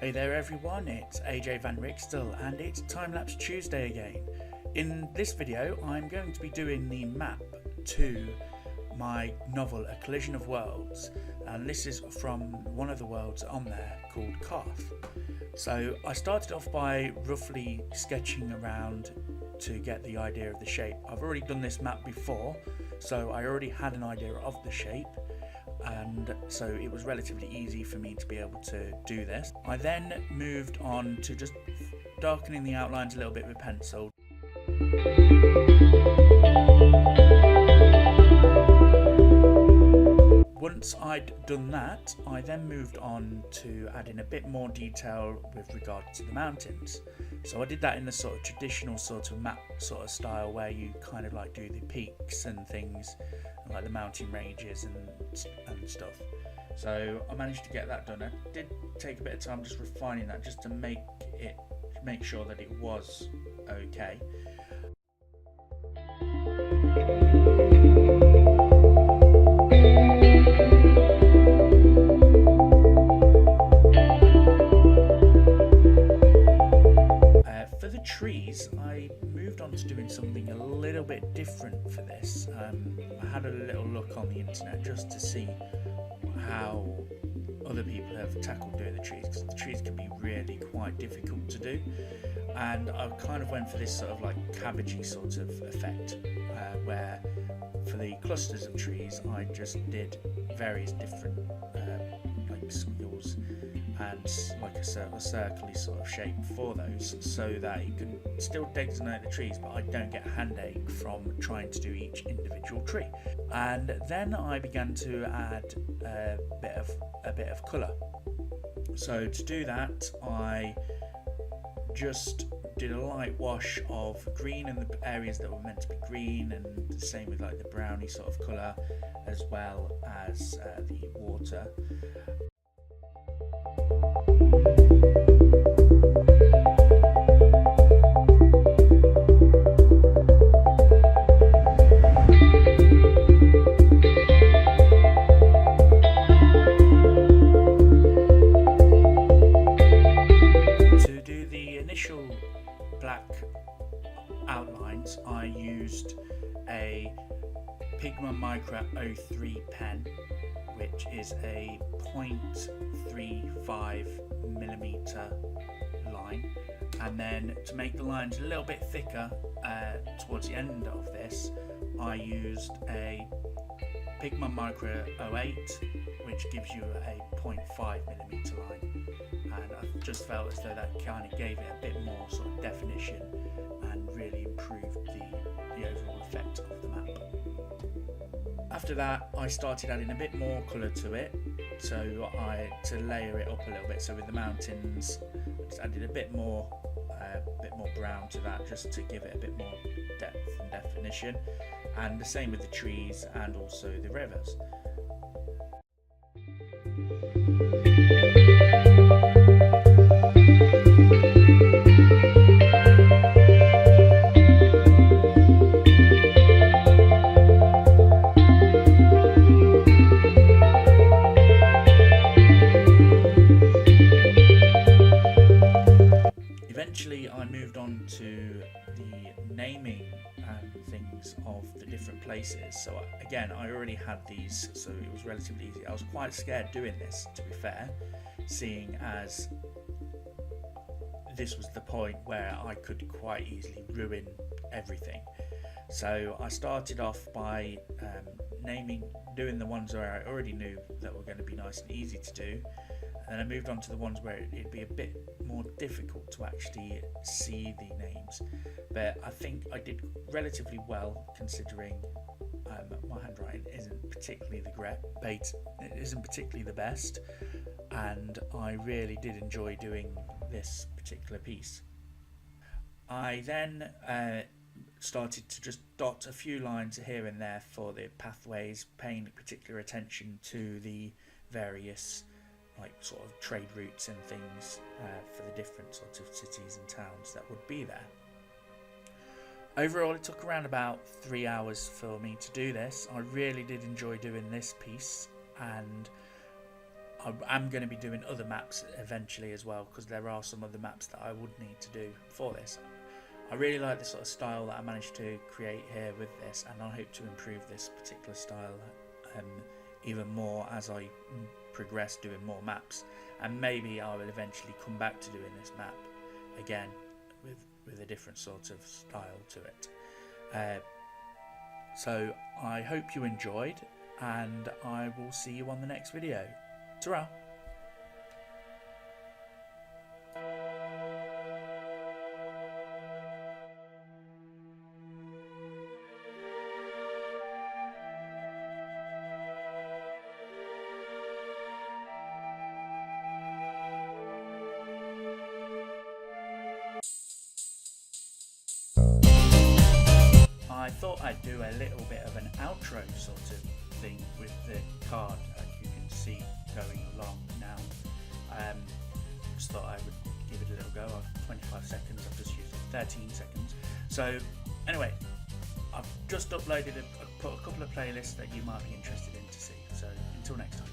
Hey there everyone, it's AJ Van Rixtel and it's Timelapse Tuesday again. In this video I'm going to be doing the map to my novel A Collision of Worlds, and this is from one of the worlds on there called Calf. So I started off by roughly sketching around to get the idea of the shape. I've already done this map before, so I already had an idea of the shape, and so it was relatively easy for me to be able to do this. I then moved on to just darkening the outlines a little bit with pencil. Once I'd done that, I then moved on to adding a bit more detail with regard to the mountains. So I did that in the sort of traditional sort of map sort of style where you kind of like do the peaks and things, like the mountain ranges and stuff. So I managed to get that done. I did take a bit of time just refining that, just to make sure that it was okay. For the trees, I moved on to doing something a little bit different for this. I had a little look on the internet just to see how other people have tackled doing the trees, because the trees can be really quite difficult to do, and I kind of went for this sort of like cabbagey sort of effect, where for the clusters of trees I just did various different like squiggles and like a circle-y sort of shape for those, so that you can still designate the trees, but I don't get a handache from trying to do each individual tree. And then I began to add a bit of colour. So to do that, I just did a light wash of green in the areas that were meant to be green, and the same with like the browny sort of colour, as well as the water. To do the initial black outlines, I used a Pigma Micra 03 pen, which is a 0.35mm line, and then to make the lines a little bit thicker towards the end of this, I used a Pigma Micra 08, which gives you a 0.5mm line, and I just felt as though that kind of gave it a bit more sort of definition and really improved the overall effect of the map. After that, I started adding a bit more colour to it, to layer it up a little bit. So with the mountains, I just added a bit more brown to that, just to give it a bit more depth and definition, and the same with the trees and also the rivers. Eventually I moved on to the naming and things of the different places. So again, I already had these, so it was relatively easy. I was quite scared doing this, to be fair, seeing as this was the point where I could quite easily ruin everything. So I started off by doing the ones where I already knew that were going to be nice and easy to do, and then I moved on to the ones where it'd be a bit more difficult to actually see the names. But I think I did relatively well, considering my handwriting isn't particularly the best, and I really did enjoy doing this particular piece. I then started to just dot a few lines here and there for the pathways, paying particular attention to the various like sort of trade routes and things for the different sorts of cities and towns that would be there. Overall, it took around about 3 hours for me to do this. I really did enjoy doing this piece, and I'm going to be doing other maps eventually as well, because there are some other maps that I would need to do for this. I really like the sort of style that I managed to create here with this, and I hope to improve this particular style even more as I progress doing more maps, and maybe I will eventually come back to doing this map again with a different sort of style to it. So I hope you enjoyed, and I will see you on the next video. Ta-ra! I thought I'd do a little bit of an outro sort of thing with the card that you can see going along now. Just thought I would give it a little go. I've 25 seconds, I've just used 13 seconds. So anyway, I've just uploaded, put a couple of playlists that you might be interested in to see. So until next time.